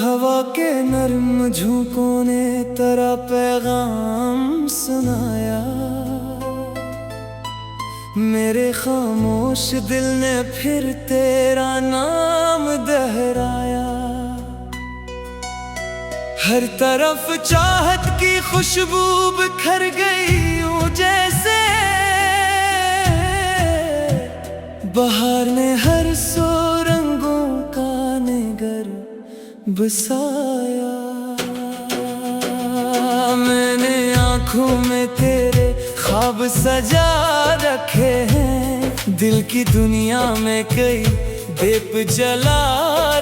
हवा के नर्म झोंकों ने तेरा पैगाम सुनाया, मेरे खामोश दिल ने फिर तेरा नाम दोहराया। हर तरफ चाहत की खुशबू बिखर गई यूं जैसे बहार ने हर सौ रंगों का निगर बसाया। मैंने आँखों में तेरे ख्वाब सजा रखे हैं, दिल की दुनिया में कई दीप जला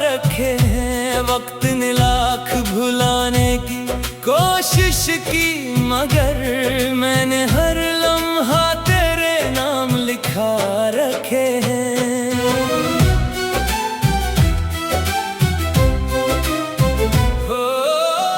रखे हैं। वक्त ने लाख भुलाने की कोशिश की, मगर मैंने हर लम्हा तेरे नाम लिखा रखे हैं।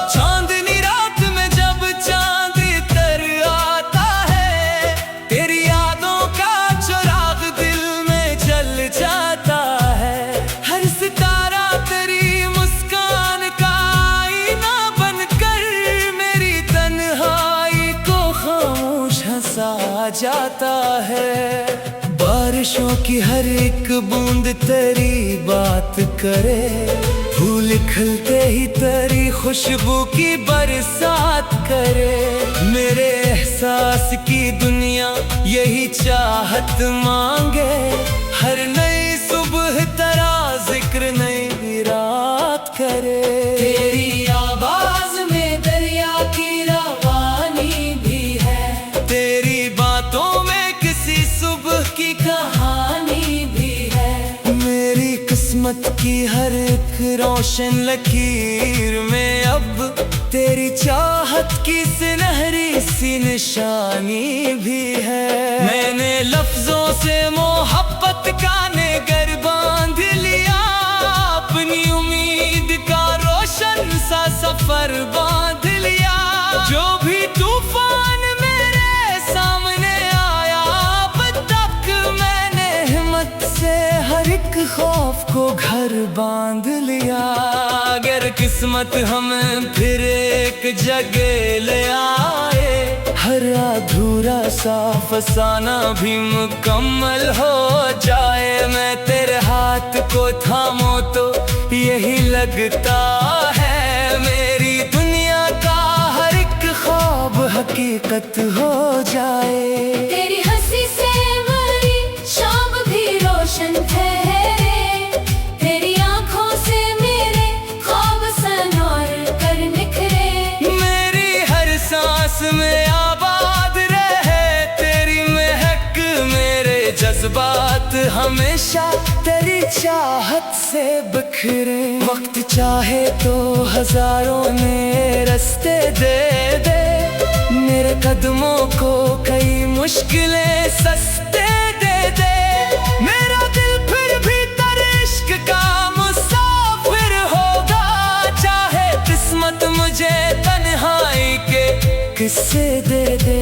चांदनी रात में जब चांद तर आता है, तेरी यादों का चिराग दिल में जल जाता है। हर सितारा तेरी मुस्कान का आईना बनकर मेरी तन्हाई को खामोश हंसा जाता है। बारिशों की हर एक बूंद तेरी बात करे, फूल खिलते ही तेरी खुशबू की बरसात करे। मेरे एहसास की दुनिया यही चाहत मांगे, हर नई सुबह तेरा जिक्र नई रात करे। तेरी आवाज में दरिया की रवानी भी है, तेरी बातों में किसी सुबह की कहानी भी है। मेरी किस्मत की हर एक रोशन लकीर में अब तेरी चाहत की सुनहरी सी निशानी भी है। मैंने लफ्जों से मोहब्बत का निगर बांध लिया, अपनी उम्मीद का रोशन सा सफर बांध लिया। जो भी तूफान मेरे सामने आया, अब तक मैंने हिम्मत से हर एक खौफ को घर बांध लिया। अगर किस्मत हमें फिर एक जगह ले आए, हर अधूरा सा फसाना भी मुकम्मल हो जाए। मैं तेरे हाथ को थामो तो यही लगता है, मेरी दुनिया का हर एक ख्वाब हकीकत हो जाए। तेरी हंसी से मेरी शाम भी रोशन ठहरे, तेरी आंखों से मेरे ख्वाब सनौर कर निखरे। मेरी हर सांस में आबाद रहे तेरी महक, मेरे जज्बात हमेशा तेरी चाहत से बिखरे। वक्त चाहे तो हजारों नए रास्ते दे दे, मेरे कदमों को कई मुश्किलें सस्ते दे दे। मेरा दिल फिर भी तेरे इश्क का मुसाफिर होगा, चाहे किस्मत मुझे तन्हाई के किस्से दे दे।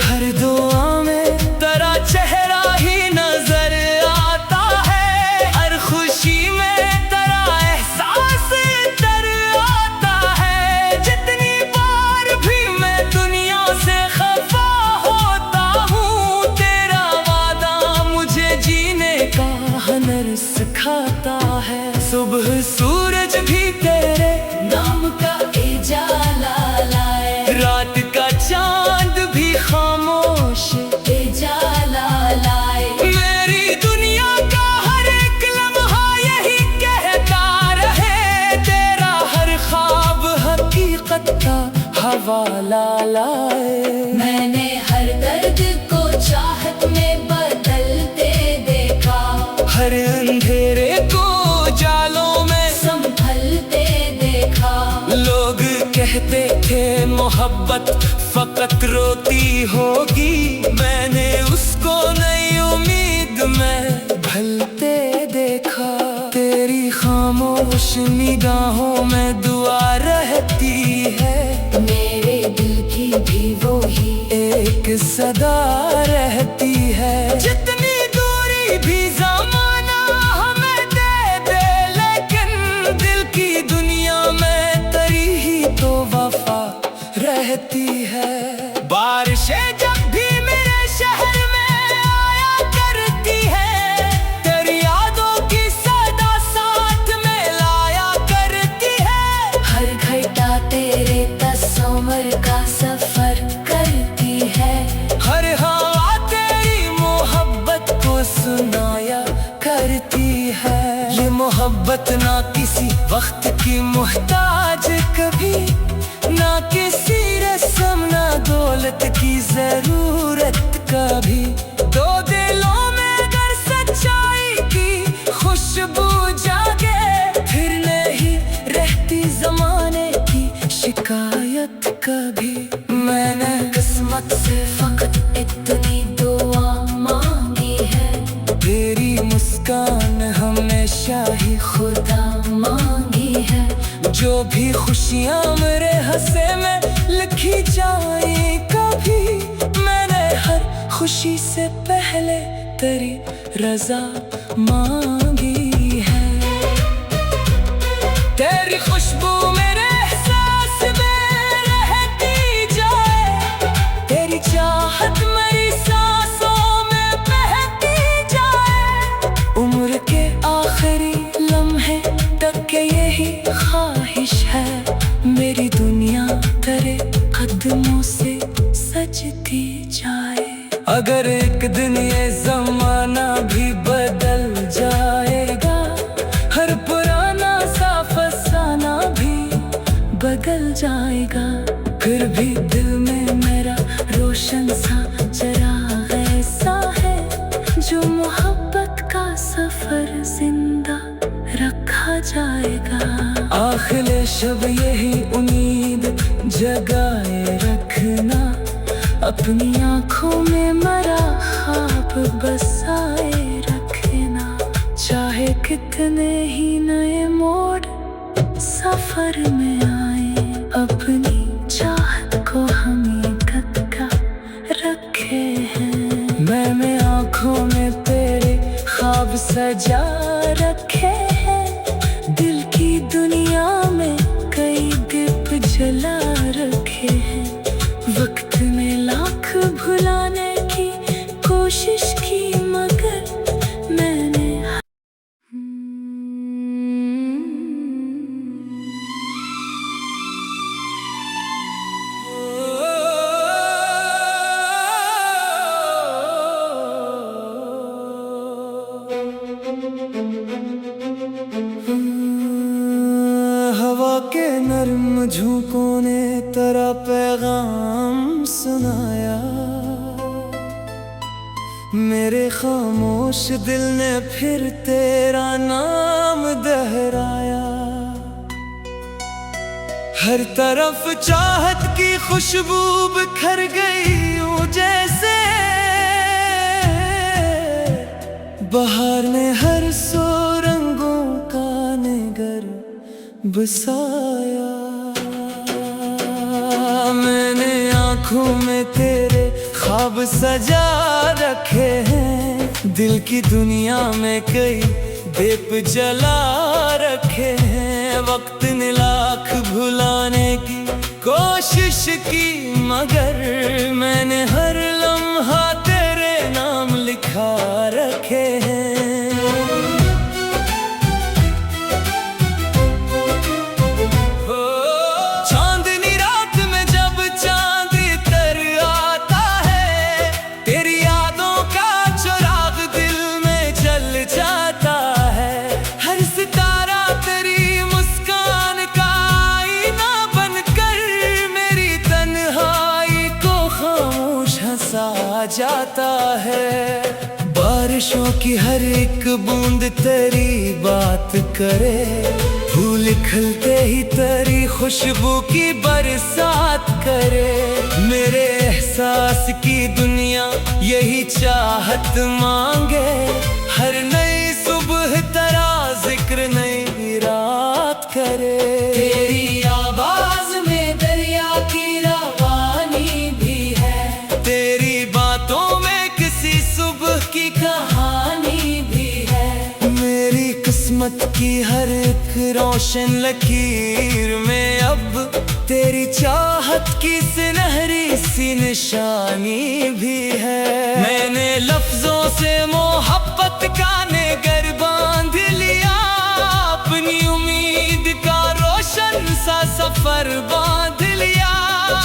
हर दुआ में तेरा चेहरा ही नजर आता है, हर खुशी में तेरा एहसास तर आता है। जितनी बार भी मैं दुनिया से खफा होता हूँ, तेरा वादा मुझे जीने का हुनर सिखाता है। सुबह सूरज भी तेरे नाम का उजाला लाए, रात का चांद भी खामोश उजाला लाए। मेरी दुनिया का हर एक लम्हा यही कहता रहे, तेरा हर ख्वाब हकीकत का हवाला लाए। मैंने हर दर्द को चाहत में बदलते देखा, हर अंधेरे को जालों में संभलते देखा। लोग कहते थे मोहब्बत फकत रोती होगी, मैंने उसको नई उम्मीद में ढलते देखा। तेरी खामोश निगाहों में दुआ रहती है, मेरे दिल की भी वो ही एक सदा रहती है। जितनी दूरी भी ज़माना हमें है। ये मोहब्बत ना किसी वक्त की मुहताज कभी, ना किसी रस्म ना दौलत की जरूरत कभी। दो दिलों में अगर सच्चाई की खुशबू जागे, फिर नहीं रहती जमाने की शिकायत कभी। मैंने किस्मत से फकत इतनी दुआ मांगी है, तेरी मुस्कान हमेशा ही खुदा मांगी है। जो भी खुशियाँ मेरे हंसे में लिखी जाए कभी, मैंने हर खुशी से पहले तेरी रजा मांगी है। तेरी खुशबू मेरे एहसास में रहती जाए, तेरी चाहत मेरी सांसों में बहती जाए। उम्र के आखिरी लम्हे तक के यही ख्वाहिश है, मेरी दुनिया तेरे कदमों से सजती जाए। अगर एक दिन ये जमाना भी बदल जाएगा, हर पुराना सा फसाना भी बदल जाएगा, फिर भी दिल में मेरा रोशन सा चिराग ऐसा है, जो मोहब्बत का सफर जिंदा रखा जाएगा। आखिर शब यही उम्मीद जगाए रखना, अपनी आँखों में मरा ख्वाब बसाए रखना। चाहे कितने ही नए मोड़ सफर में आए, अपनी चाहत को हकीकत का रखे हैं। मैंने आँखों में तेरे ख्वाब सजा रखे हैं, दिल की दुनिया में कई दीप जला रखे हैं। वक्त में लाख भुलाने की कोशिश की, मगर मैंने हवा के नर्म झोंकों ने तेरा पैगाम सुनाया, मेरे खामोश दिल ने फिर तेरा नाम दोहराया। हर तरफ चाहत की खुशबू बिखर गई यूं जैसे, बहार ने हर सौ रंगों का निगर बसाया। मैंने आँखों में तेरे ख्वाब सजा रखे हैं, दिल की दुनिया में कई दीप जला रखे हैं। वक्त ने लाख भुलाने की कोशिश की, मगर मैंने हर लम्हा तेरे नाम लिखा रखे हैं। चांदनी रात में जब चांद तर आता है, तेरी यादों का चिराग दिल में जल जाता है। हर सितारा तेरी मुस्कान का आईना बनकर मेरी तन्हाई को खामोश हंसा जाता है। बारिशों की हर एक बूंद तेरी बात करे, फूल खिलते ही तेरी खुशबू की बरसात करे। मेरे एहसास की दुनिया यही चाहत मांगे, हर नई सुबह तेरा जिक्र नई रात करे। तेरी आवाज में दरिया की रवानी भी है, तेरी बातों में किसी सुबह की कहानी भी है। मेरी किस्मत की हर एक रोशन लकीर में अब तेरी चाहत की सुनहरी सी निशानी भी है। मैंने लफ्जों से मोहब्बत का निगर बांध लिया, अपनी उम्मीद का रोशन सा सफर बांध लिया।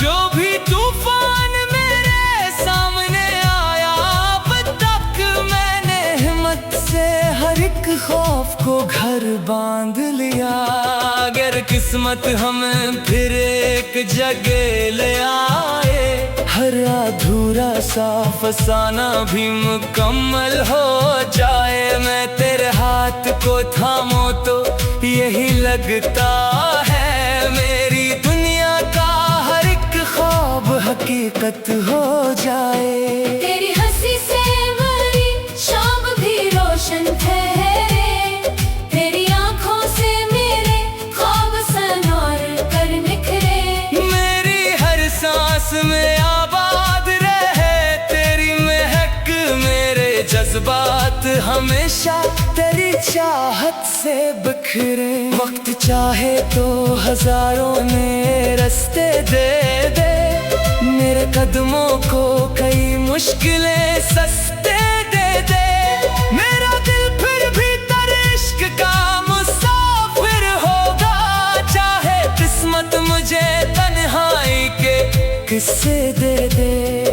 जो भी तूफान मेरे सामने आया, अब तक मैंने हिम्मत से हर एक खौफ खौफ को घर बांध लिया। अगर किस्मत हमें फिर एक जगह ले आए, हर अधूरा सा फसाना भी मुकम्मल हो जाए। मैं तेरे हाथ को थामो तो यही लगता है, मेरी दुनिया का हर एक ख्वाब हकीकत हो जाए। तेरी हंसी से भरी शाम भी रोशन ठहरे, तेरी आंखों से मेरे ख्वाब सनौर कर निखरे। मेरी हर सांस में आबाद रहे तेरी महक, मेरे जज्बात हमेशा तेरी चाहत से बिखरे। वक्त चाहे तो हजारों में रास्ते दे दे, मेरे कदमों को कई मुश्किलें सस्ते दे दे। मेरा दिल फिर भी तेरे इश्क का मुसाफिर होगा, चाहे किस्मत मुझे तन्हाई के किस्से दे दे।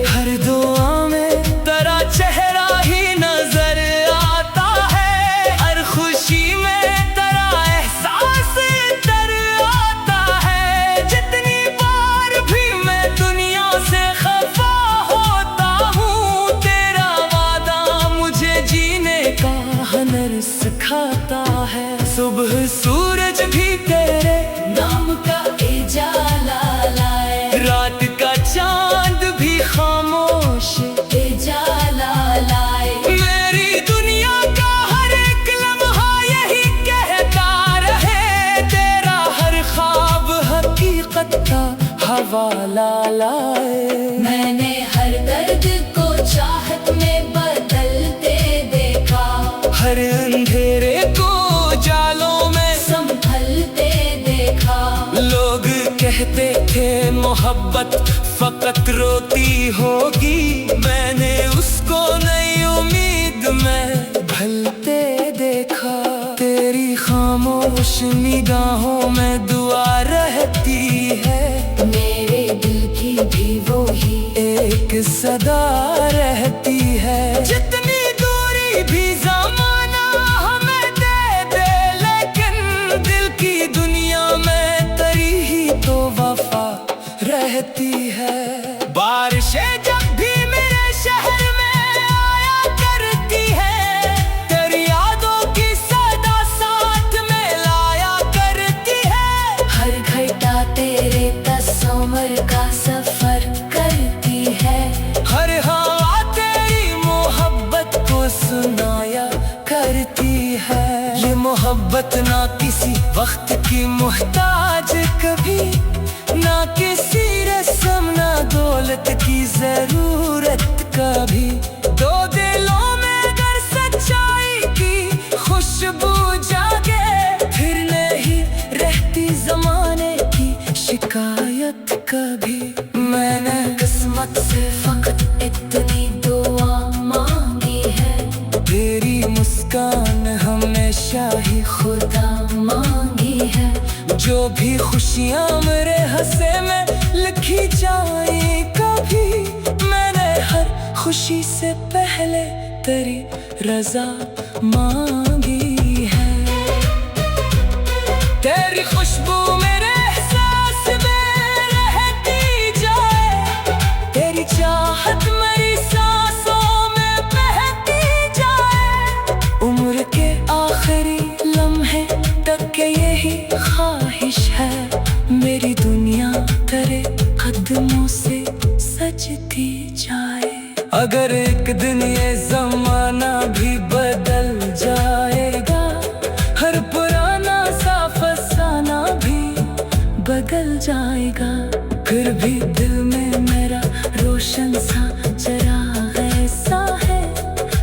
हर दुआ में तेरा चेहरा ही नजर आता है, हर खुशी में तेरा एहसास इतर आता है। जितनी बार भी मैं दुनिया से खफा होता हूँ, तेरा वादा मुझे जीने का हुनर सिखाता है। सुबह सूरज भी तेरे नाम का उजाला लाए, रात का चांद भी खामोश उजाला लाए। मेरी दुनिया का हर एक लम्हा यही कहता रहे, तेरा हर ख्वाब हकीकत का हवाला लाए। मैंने हर दर्द को चाहत में बदलते देखा, हर अंधेरे को जालों में संभलते देखा। लोग कहते थे मोहब्बत फकत रोती होगी, मैंने उसको नई उम्मीद में ढलते देखा। तेरी खामोश निगाहों में दुआ रहती है, मेरे दिल की भी वो ही एक सदा रहती है। जितनी दूरी भी ज़माना हमें दे दे, लेकिन दिल की दुनिया में तेरी ही तो वफा रहती है। बारिशें जब भी मेरे शहर में आया करती है, तेरी यादों की सदा साथ में लाया करती है। हर घटा तेरे तस्वीर का सफर करती है, हर हवा तेरी मोहब्बत को सुनाया करती है। ये मोहब्बत ना किसी वक्त की मोहताज कभी, ना किसी रस्म ना दौलत की जरूरत कभी। दो दिलों में अगर सच्चाई की खुशबू जागे, फिर नहीं रहती जमाने की शिकायत कभी। मैंने किस्मत से फकत इतनी दुआ मांगी है, तेरी मुस्कान हमेशा ही खुदा मांगी है। जो भी खुशियाँ मेरे हंसे में लिखी जाए कभी, मैंने हर खुशी से पहले तेरी रजा मांगी है। तेरी खुशबू मेरे एहसास में रहती जाए, तेरी चाहत मेरी सांसों में बहती जाए। उम्र के आखिरी लम्हे तक के यही ख्वाहिश है, मेरी दुनिया तेरे कदमों से सजती जाए। अगर एक दिन ये जमाना भी बदल जाएगा, हर पुराना सा फसाना भी बदल जाएगा, फिर भी दिल में मेरा रोशन सा चराग ऐसा है,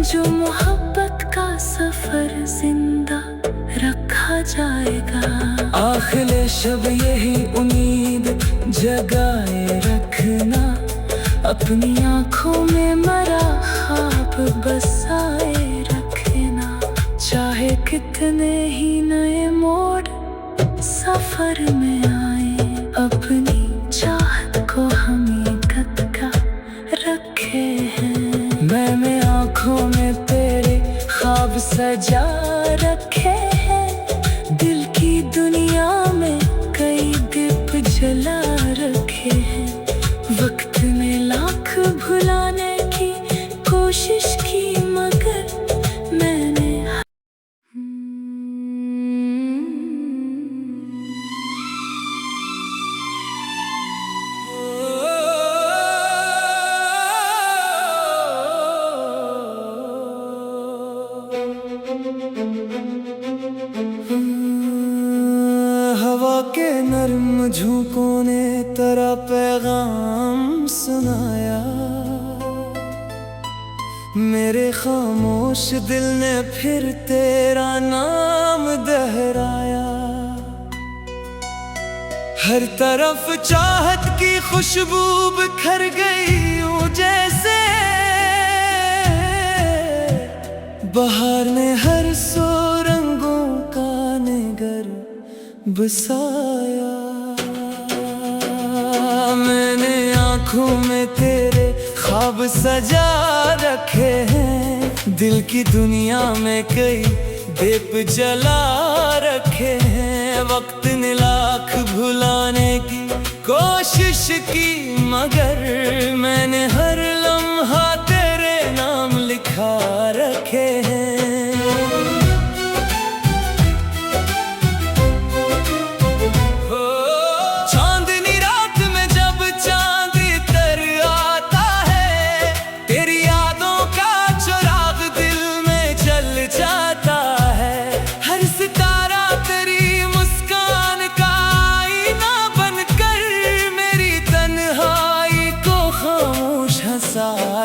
जो मोहब्बत का सफर जिंदा रखा जाएगा। आखिर शब यही उम्मीद जगाए रखना, अपनी आँखों में मरा ख्वाब बसाए रखना। चाहे कितने ही नए मोड़ सफर में आए, अपनी चाहत को हकीकत का रखे हैं। मैंने आँखों में तेरे ख्वाब सजा रखे हवा के नर्म झोंकों ने तेरा पैगाम सुनाया, मेरे खामोश दिल ने फिर तेरा नाम दोहराया। हर तरफ चाहत की खुशबू बिखर गई यूं जैसे बहार ने हर सौ रंगों का निगर बसाया। मैंने आँखों में तेरे ख्वाब सजा रखे हैं, दिल की दुनिया में कई दीप जला रखे हैं। वक्त ने लाख भुलाने की कोशिश की, मगर मैंने हर लम्हा तेरे नाम लिखा रखे हैं।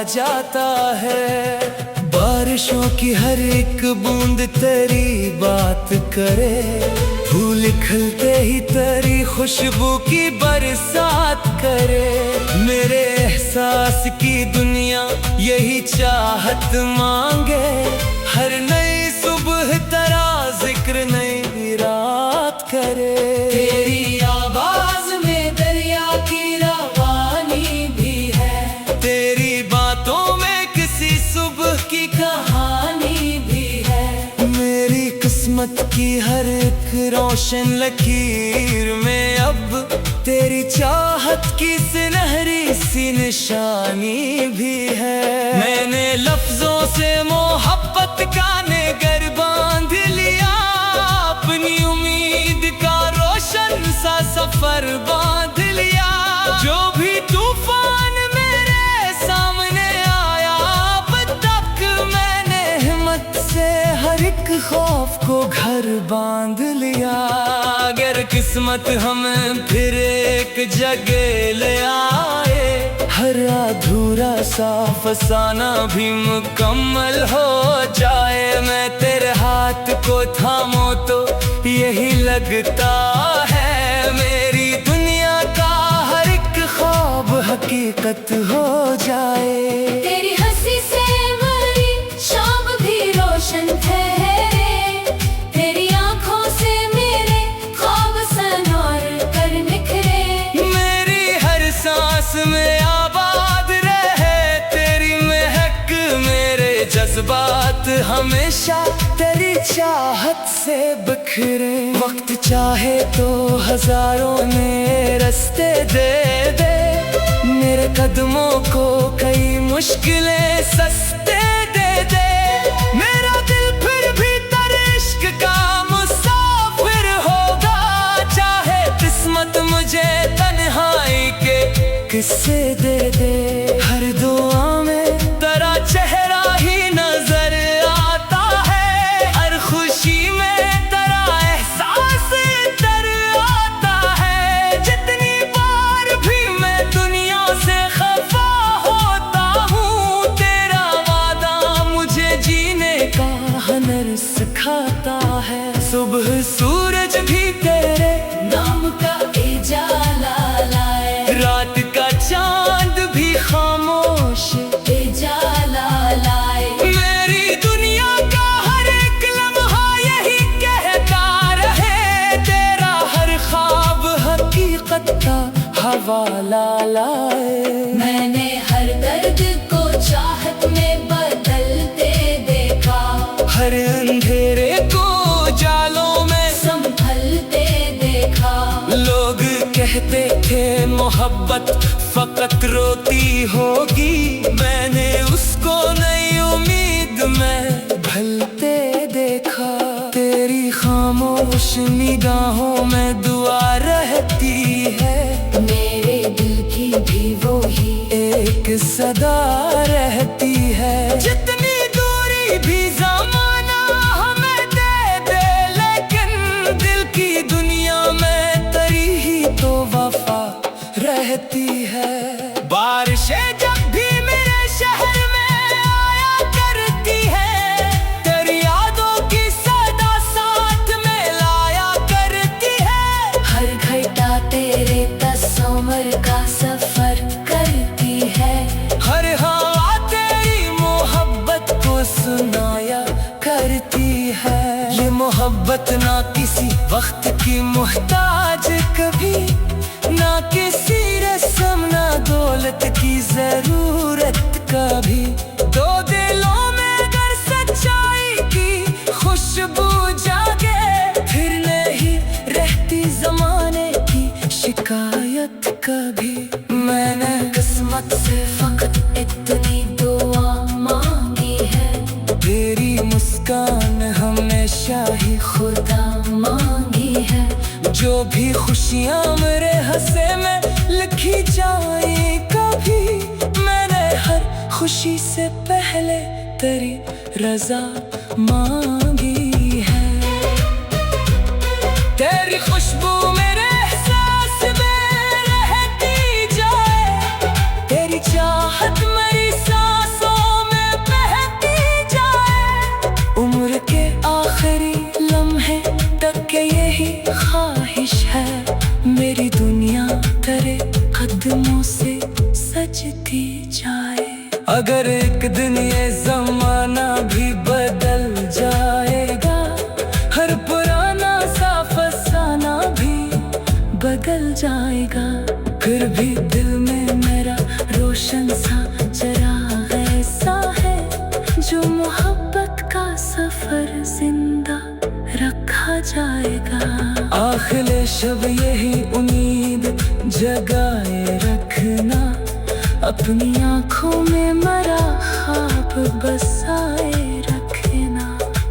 जाता है बारिशों की हर एक बूंद तेरी बात करे, फूल खिलते ही तेरी खुशबू की बरसात करे। मेरे एहसास की दुनिया यही चाहत मांगे, हर नई सुबह तेरा जिक्र नई रात करे। तेरी आवाज में दरिया की रवानी भी है, तेरी बातों में किसी सुबह की कहानी भी है। मेरी किस्मत की हर एक रोशन लकीर में अब तेरी चाहत की सुनहरी सी निशानी भी है। मैंने लफ्जों से मोहब्बत का निगर बांध लिया, अपनी उम्मीद का रोशन सा सफर बांध लिया। जो भी तूफान हर एक खौफ को घर बांध लिया। अगर किस्मत हमें फिर एक जगह ले आए, हर अधूरा सा फसाना भी मुकम्मल हो जाए। मैं तेरे हाथ को थामो तो यही लगता है, मेरी दुनिया का हर एक ख्वाब हकीकत हो जाए। तेरी हंसी से शाम भी रोशन ठहरे, तेरी आंखों से मेरे ख्वाब सनौर कर निखरे। मेरी हर सांस में आबाद रहे तेरी महक, मेरे जज्बात हमेशा तेरी चाहत से बिखरे। वक्त चाहे तो हजारों में रास्ते दे दे, मेरे कदमों को कई मुश्किलें सस्ते दे। मेरा दिल फिर भी तेरे इश्क का मुसाफिर होगा, चाहे किस्मत मुझे तन्हाई के किस्से दे दे। हर दुआ में तेरा चेहरा ही नजर आता है, हर खुशी में तेरा एहसास तर आता है। जितनी बार भी मैं दुनिया से खफा होता हूँ, तेरा वादा मुझे जीने का हुनर सिखाता है। सुबह सूरज भी तेरे नाम का उजाला लाए, रात का चांद भी खामोश उजाला लाए। मेरी दुनिया का हर एक लम्हा यही कहता रहे, तेरा हर ख्वाब हकीकत का हवाला लाए। मैंने हर दर्द को चाहत में बदलते देखा, हर अंधेरे को जालों में संभलते देखा। लोग कहते थे मोहब्बत फकत रोती होगी, मैंने उसको नई उम्मीद में ढलते देखा। तेरी खामोश निगाहों में दुआ रहती है, मेरे दिल की भी वो ही एक सदा रहती है। जितनी दूरी भी ज़माना हमें दे रहती है। बारिशें जब भी मेरे शहर में आया करती है, तेरी यादों की सदा साथ में लाया करती है। हर घटा तेरे तस्वीर का सफर करती है। हर हवा तेरी मोहब्बत को सुनाया करती है। ये मोहब्बत ना किसी वक्त की मुहताज कभी, ना किसी रस्म ना दौलत की जरूरत कभी। दो दिलों में अगर सच्चाई की खुशबू जागे, फिर नहीं रहती जमाने की शिकायत कभी। मैंने किस्मत से फकत इतनी दुआ मांगी है, तेरी मुस्कान हमेशा ही खुदा मांगी है। जो भी खुशियाँ मेरे हंसे में लिखी जाए कभी, मैंने हर खुशी से पहले तेरी रजा मांगी है। तेरी खुशबू मेरे एहसास में रहती जाए, तेरी चाहत मेरी सांसों में बहती जाए। उम्र के आखिरी लम्हे तक के यही ख्वाहिश है, मेरी दुनिया तेरे कदमों से सजती जाए। अगर एक दिन ये जमाना भी बदल जाएगा, हर पुराना सा फसाना भी बदल जाएगा, फिर भी दिल में मेरा रोशन सा चिराग ऐसा है, जो मोहब्बत का सफर जिंदा रखा जाएगा। आखिर शब यही उम्मीद जगाए रखना, अपनी आँखों में मरा ख्वाब बसाए रखना।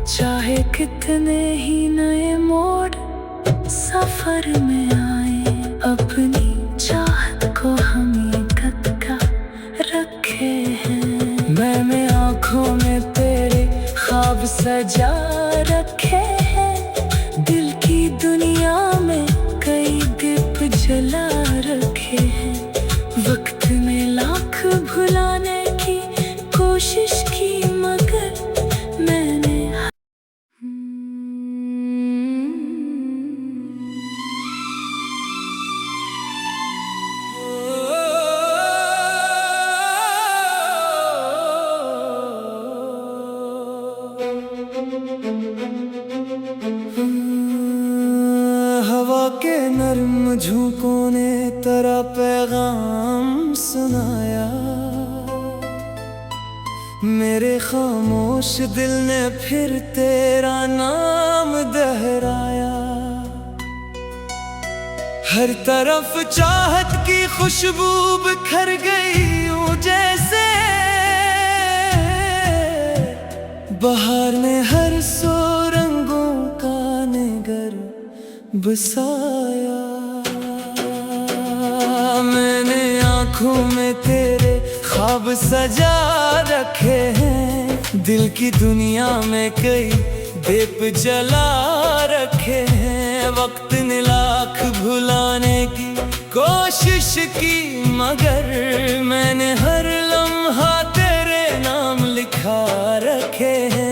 चाहे कितने ही नए मोड़ सफर में आए, अपनी चाहत को हकीकत का रखे हैं। मैंने आँखों में तेरे ख्वाब सजा रखे हैं, दिल की दुनिया में कई दीप जला रखे हैं। वक्त में लाख भुलाने की कोशिश की, मगर मैंने हवा के नर्म झोंकों ने तेरा पैगाम सुनाया, मेरे खामोश दिल ने फिर तेरा नाम दोहराया। हर तरफ चाहत की खुशबू बिखर गई यूं जैसे, बहार ने हर सौ रंगों का निगर बसाया। मैंने आँखों में तेरे ख्वाब सजा रखे हैं, दिल की दुनिया में कई दीप जला रखे हैं। वक्त ने लाख भुलाने की कोशिश की, मगर मैंने हर लम्हा तेरे नाम लिखा रखे हैं।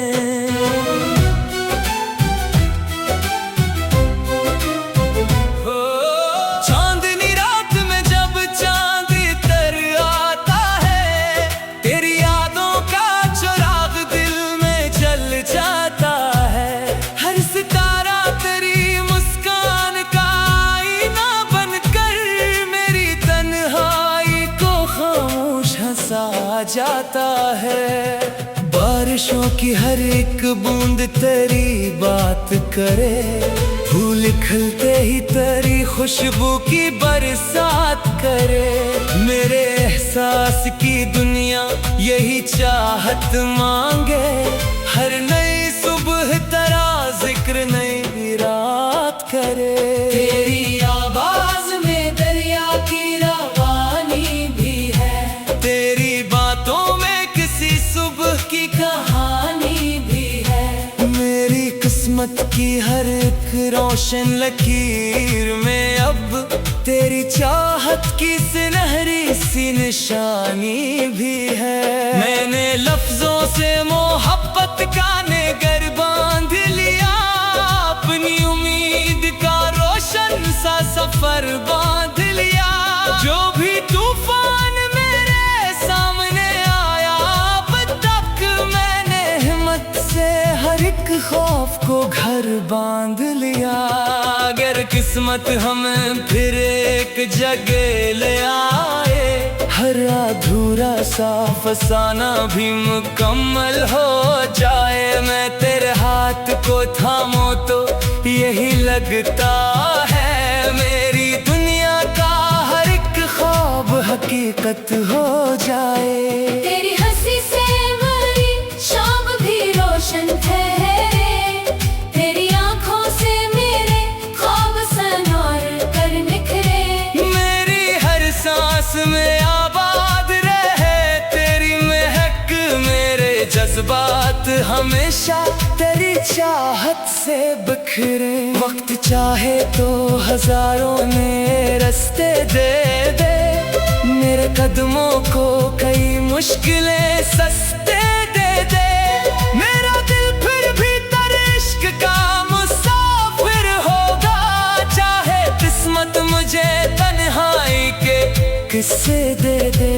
जाता है बारिशों की हर एक बूंद तेरी बात करे, फूल खिलते ही तेरी खुशबू की बरसात करे। मेरे एहसास की दुनिया यही चाहत मांगे, हर नई सुबह तेरा जिक्र नई रात करे। तेरी आवाज में दरिया की रवानी भी है, तेरी बातों में किसी सुबह की कहानी भी है। मेरी किस्मत की हर एक रोशन लकीर में अब तेरी चाहत की सुनहरी सी निशानी भी है। मैंने लफ्जों से मोहब्बत का नेगर बांध लिया, अपनी उम्मीद का रोशन सा सफर बांध लिया। जो भी तूफान मेरे सामने आया, अब तक मैंने हिम्मत से हर एक खौफ को घर बांध लिया। अगर किस्मत हमें फिर एक जगह ले आए, हर अधूरा सा फसाना भी मुकम्मल हो जाए। मैं तेरे हाथ को थामो तो यही लगता है, मेरी दुनिया का हर एक ख्वाब हकीकत हो जाए। तेरी हंसी से मेरी शाम भी रोशन ठहरे, तेरी आंखों से मेरे ख्वाब सनौर कर निखरे। मेरी हर सांस में आबाद रहे तेरी महक, मेरे जज्बात हमेशा तेरी चाहत से बिखरे। वक्त चाहे तो हजारों नए रास्ते दे दे, मेरे कदमों को कई मुश्किलें सस्ते दे दे। मेरा दिल फिर भी तेरे इश्क का मुसाफिर होगा, चाहे किस्मत मुझे तन्हाई के किस्से दे दे।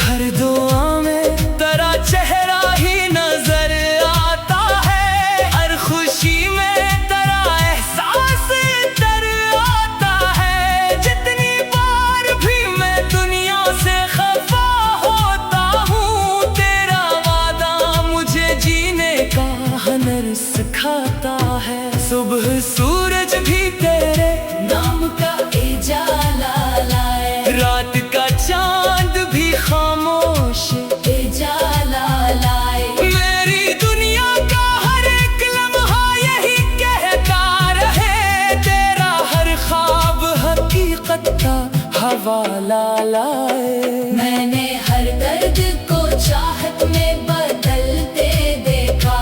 हर दुआ में तेरा चेहरा ही नजर आता है, हर खुशी में तेरा एहसास इतर आता है। जितनी बार भी मैं दुनिया से खफा होता हूँ, तेरा वादा मुझे जीने का हुनर सिखाता है। सुबह सूरज भी तेरे नाम का उजाला लाए, रात का चांद भी खामोश उजाला लाए। मेरी दुनिया का हर एक लम्हा यही कहता रहे, तेरा हर ख्वाब हकीकत का हवाला लाए। मैंने हर दर्द को चाहत में बदलते देखा,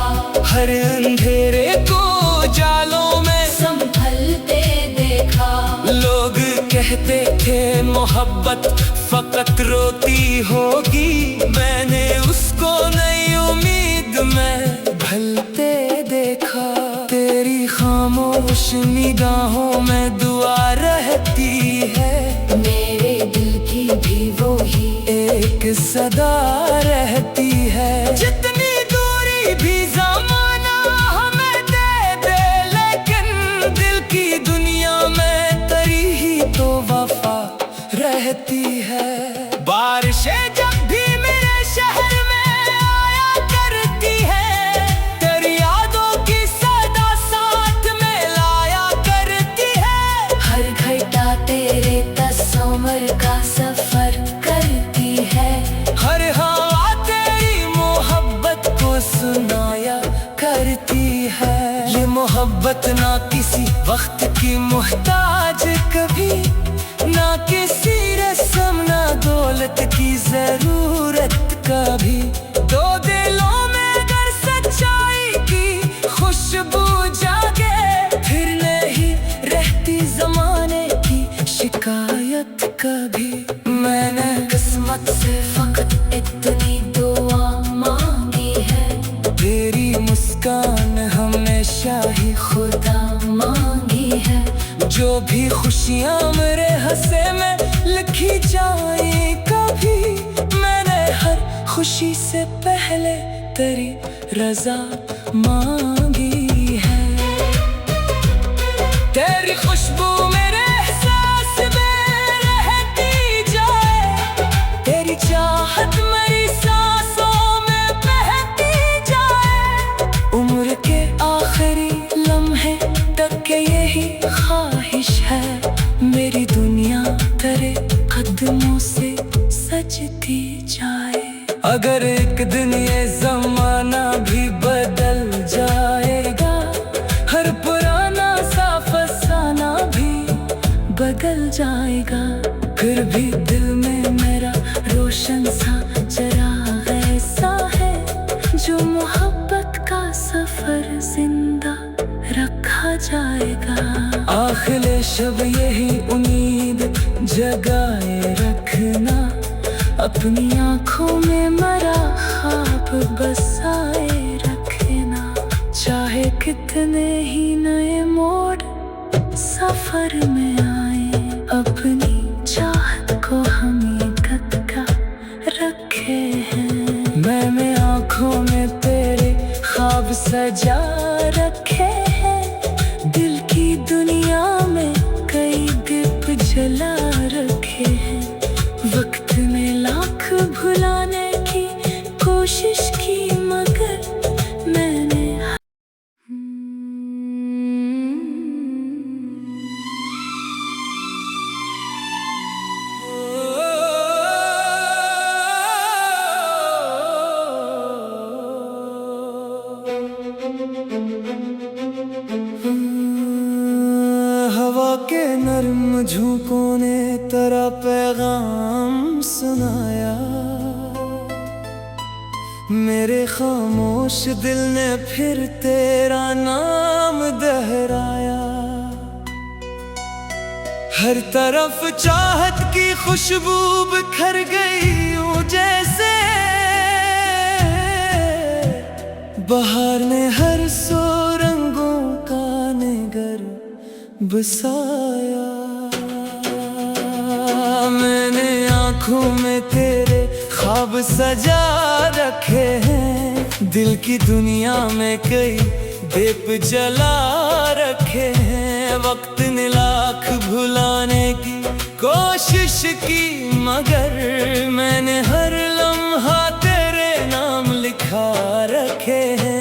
हर अंधेरे को जालों में संभलते देखा। लोग कहते थे मोहब्बत फकत रोती होगी, मैंने उसको नई उम्मीद में ढलते देखा। तेरी खामोश निगाहों में दुआ रहती है, मेरे दिल की भी वो ही एक सदा रहती है। जितनी दूरी भी ज़माना हमें दे दे, लेकिन दिल की दुनिया में तेरी ही तो वफा रहती है। बारिशें जब भी मेरे शहर में आया करती है, तेरी यादों की सदा साथ में लाया करती है। हर घटा तेरे तस्वीर का सफर करती है, हर हवा तेरी मोहब्बत को सुनाया करती है। ये मोहब्बत ना किसी वक्त की मुहताज कभी, ना किसी रस्म ना दौलत की जरूरत कभी। दो दिलों में अगर सच्चाई की खुशबू जागे, फिर नहीं रहती जमाने की शिकायत कभी। मैंने किस्मत से फकत इतनी दुआ मांगी है, तेरी मुस्कान हमेशा ही खुदा मांगी है। जो भी खुशियाँ मेरे हंसे में लिखी जाए कभी, मैंने हर खुशी से पहले तेरी रजा मांगी है। तेरी खुशबू मेरे एहसास में रहती जाए, तेरी चाहत मेरी सांसों में बहती जाए। उम्र के आखिरी लम्हे तक के यही ख्वाहिश है, मेरी दुनिया तेरे कदमों से सजती जाए। अगर एक दिन ये जमाना भी बदल जाएगा, हर पुराना सा फसाना भी बदल जाएगा, फिर भी दिल में मेरा रोशन सा चराग ऐसा है, जो मोहब्बत का सफर जिंदा रखा जाएगा। आखिर शब यही उम्मीद जगाए रखना, अपनी आँखों में मरा ख्वाब बसाए रखना। चाहे कितने ही नए मोड़ सफर में आए, अपनी चाहत को हकीकत का रखे हैं। मैंने आँखों में तेरे ख्वाब सजा रखे हैं, दिल की दुनिया में कई दीप जला रखे हैं। वक्त में लाख भुलाने की कोशिश की, मगर मैंने हवा के नर्म झोंकों ने तेरा पैगाम सुनाया, मेरे खामोश दिल ने फिर तेरा नाम दोहराया। हर तरफ चाहत की खुशबू बिखर गई यूं जैसे बहार ने हर सौ रंगों का निगर बसाया। मैंने आँखों में तेरे ख्वाब सजा रखे हैं, दिल की दुनिया में कई दीप जला रखे हैं। वक्त ने लाख भुलाने की कोशिश की, मगर मैंने हर लम्हा तेरे नाम लिखा रखे हैं।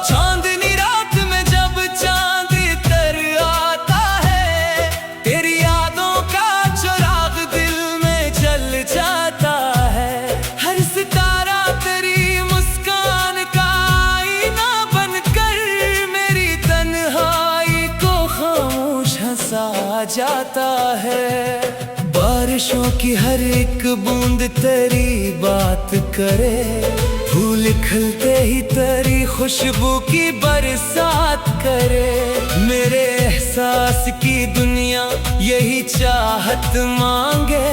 चांदनी रात में जब चांद तर आता है, तेरी यादों का चिराग दिल में जल जाता है। हर सितारा तेरी मुस्कान का आईना बनकर मेरी तन्हाई को खामोश हंसा जाता है। बारिशों की हर एक बूंद तेरी बात करे, फूल खिलते ही तेरी खुशबू की बरसात करे। मेरे एहसास की दुनिया यही चाहत मांगे,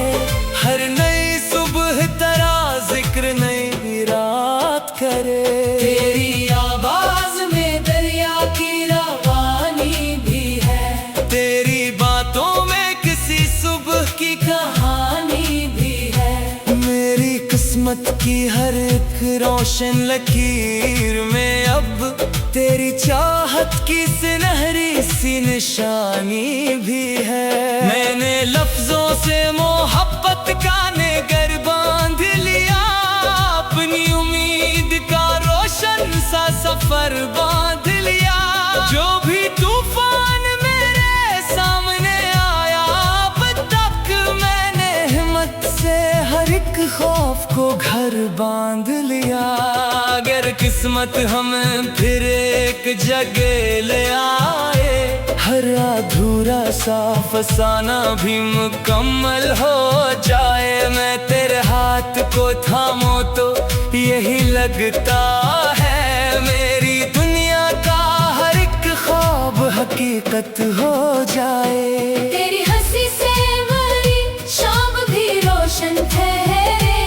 हर नई सुबह तेरा जिक्र नई रात करे। तेरी आवाज में दरिया की रवानी भी है, तेरी बातों में किसी सुबह की कहानी भी है। मेरी किस्मत की हर एक रोशन लकीर में अब तेरी चाहत की सुनहरी सी निशानी भी है। मैंने लफ्जों से मोहब्बत का निगर बांध लिया, अपनी उम्मीद का रोशन सा सफर बांध लिया। जो भी तूफान मेरे सामने आया, अब तक मैंने हिम्मत से हर एक खौफ को घर बांध लिया। अगर किस्मत हमें फिर एक जगह ले आए, हर अधूरा सा फसाना भी मुकम्मल हो जाए। मैं तेरे हाथ को थामो तो यही लगता है, मेरी दुनिया का हर एक ख्वाब हकीकत हो जाए। तेरी हंसी से भरी शाम भी रोशन ठहरे,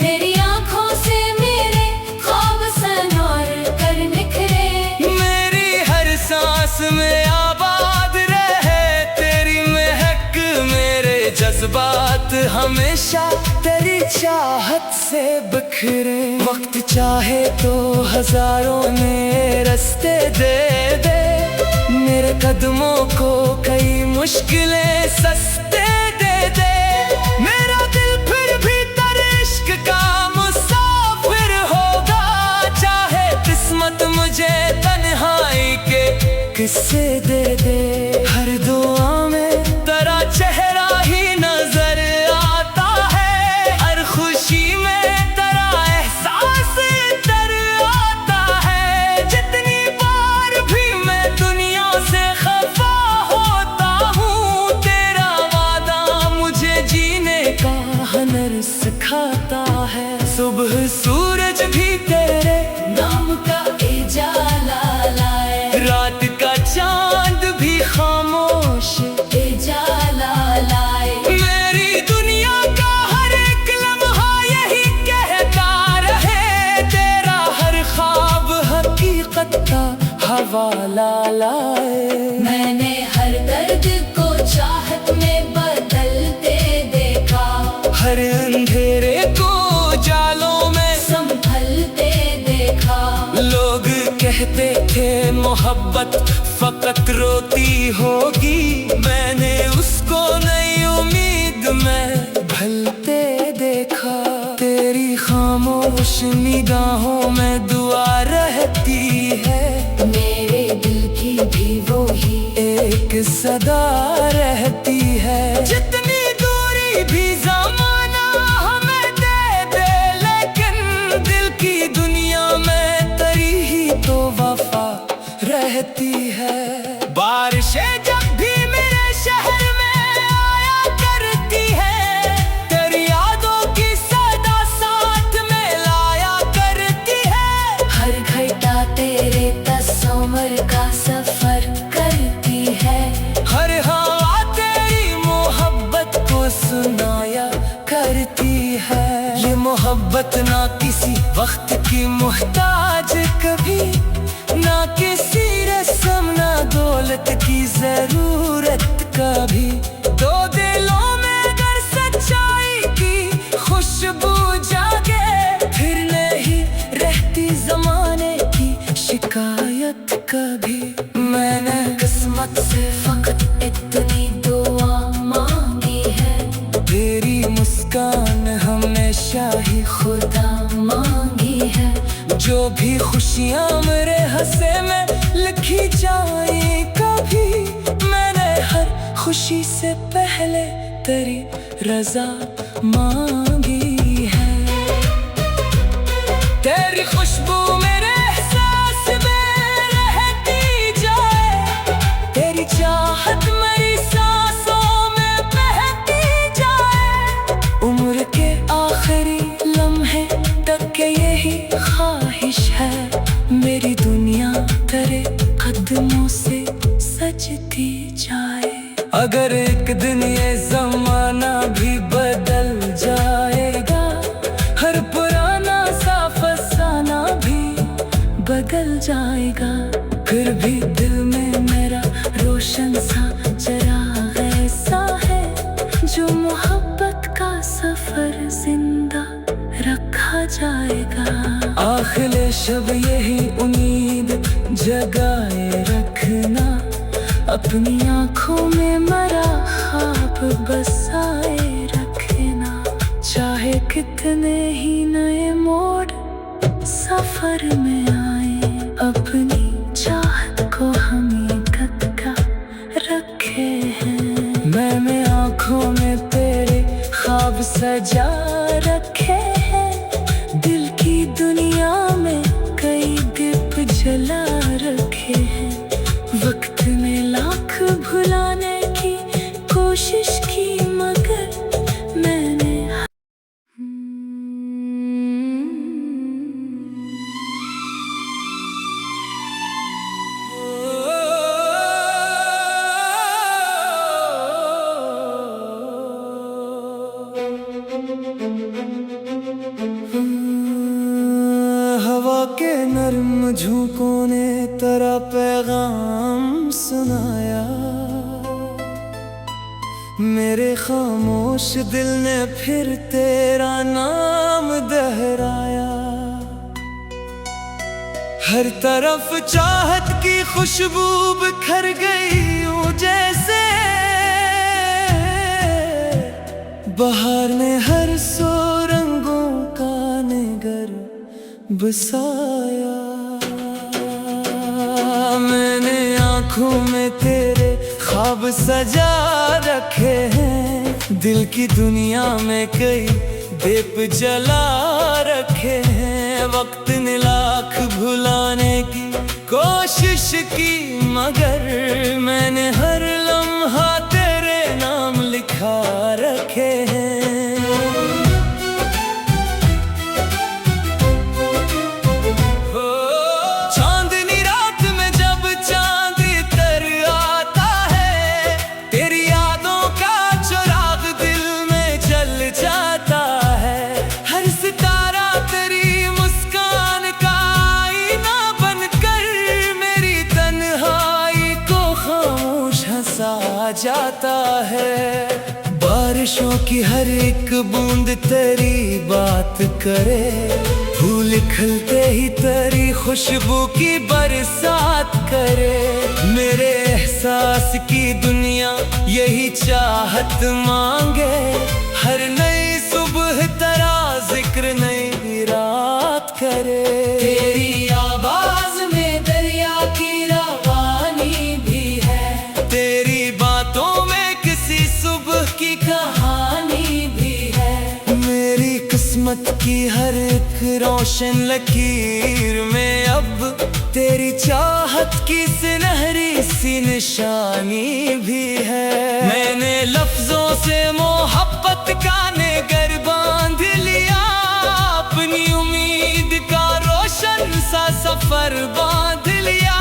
तेरी आंखों से मेरे ख्वाब सनौर कर निखरे। मेरी हर सांस में आबाद रहे तेरी महक, मेरे जज्बात हमेशा तेरी चाहत से बिखरे। वक्त चाहे तो हजारों में रास्ते दे दे, मेरे कदमों को कई मुश्किलें सस्ते दे दे। मेरा दिल फिर भी तेरे इश्क का मुसाफिर होगा, चाहे किस्मत मुझे तन्हाई के किस्से दे दे। हर दुआ में तेरा चेहरा ही नजर आता है, हर खुशी में तेरा एहसास इतर आता है। जितनी बार भी मैं दुनिया से खफा होता हूँ, तेरा वादा मुझे जीने का हुनर सिखाता है। सुबह सूरज भी तेरे नाम का उजाला लाए, रात का चांद भी खामोश उजाला लाए। मेरी दुनिया का हर एक लम्हा यही कहता रहे, तेरा हर ख्वाब हकीकत का हवाला लाए। मैंने हर दर्द को चाहत में बदलते देखा, हर अंधेरे को जालों में संभलते देखा। लोग कहते थे मोहब्बत फकत रोती होगी, मैंने उसको नई उम्मीद में ढलते देखा। तेरी खामोश निगाहों में दुआ रहती है, मेरे दिल की भी वो ही एक सदा रहती है। जितनी दूरी भी ज़माना हमें दे दे, लेकिन दिल की दुनिया में तेरी ही तो वफा रहती है। बारिशें जब भी मेरे शहर में आया करती है, तेरी यादों की सदा साथ में लाया करती है। हर घटा तेरे तस्वीर का सफर करती है, हर हवा तेरी मोहब्बत को सुनाया करती है। ये मोहब्बत ना किसी वक्त की मुहताज कभी, ना किसी रस्म ना दौलत की जरूरत कभी। दो दिलों में अगर सच्चाई की खुशबू जागे, फिर नहीं रहती जमाने की शिकायत कभी। मैंने किस्मत से फकत इतनी दुआ मांगी है, तेरी मुस्कान हमेशा ही खुदा मांगी है। जो भी खुशियाँ मेरे हंसे में लिखी जाए कभी, मैंने हर खुशी से पहले तेरी रजा मांगी है। तेरी खुशबू मेरे एहसास में रहती जाए, तेरी चाहत मेरी सांसों में बहती जाए। उम्र के आखिरी लम्हे तक के यही ख्वाहिश है, मेरी दुनिया तेरे कदमों से सजती जाए। अगर एक दिन ये जमाना भी बदल जाएगा, हर पुराना सा फसाना भी बदल जाएगा, फिर भी दिल में मेरा रोशन सा चराग ऐसा है, जो मोहब्बत का सफर जिंदा रखा जाएगा। आखिर शब यही उम्मीद जगाए रखना, अपनी आँखों में मरा ख्वाब बसाए रखना। चाहे कितने ही नए मोड़ सफर में आए, अपनी चाहत को हकीकत का रखे हैं। मैंने आँखों में तेरे ख्वाब सजा रखे हैं, दिल की दुनिया में कई दीप जला रखे हैं। वक्त ने लाख भुलाने की कोशिश की, मगर मैंने हवा के नर्म झोंकों ने तेरा पैगाम सुनाया, मेरे खामोश दिल ने फिर तेरा नाम दोहराया। हर तरफ चाहत की खुशबू बिखर गई यूं जैसे, बहार ने हर सौ रंगों का निगर बसाया। मैंने आँखों में तेरे ख्वाब सजा रखे हैं, दिल की दुनिया में कई दीप जला रखे हैं। वक्त ने लाख भुलाने की कोशिश की, मगर मैंने हर लम्हा तेरे नाम लिखा रखे हैं। जाता है। बारिशों की हर एक बूंद तेरी बात करे, फूल खिलते ही तेरी खुशबू की बरसात करे। मेरे एहसास की दुनिया यही चाहत मांगे, हर नई सुबह तेरा जिक्र नई रात करे। तेरी आवाज में दरिया की रवानी भी है, तेरी बातों में किसी सुबह की कहानी भी है। मेरी किस्मत की हर एक रोशन लकीर में अब तेरी चाहत की सुनहरी सी निशानी भी है। मैंने लफ्जों से मोहब्बत का निगर बांध लिया, अपनी उम्मीद का रोशन सा सफर बांध लिया।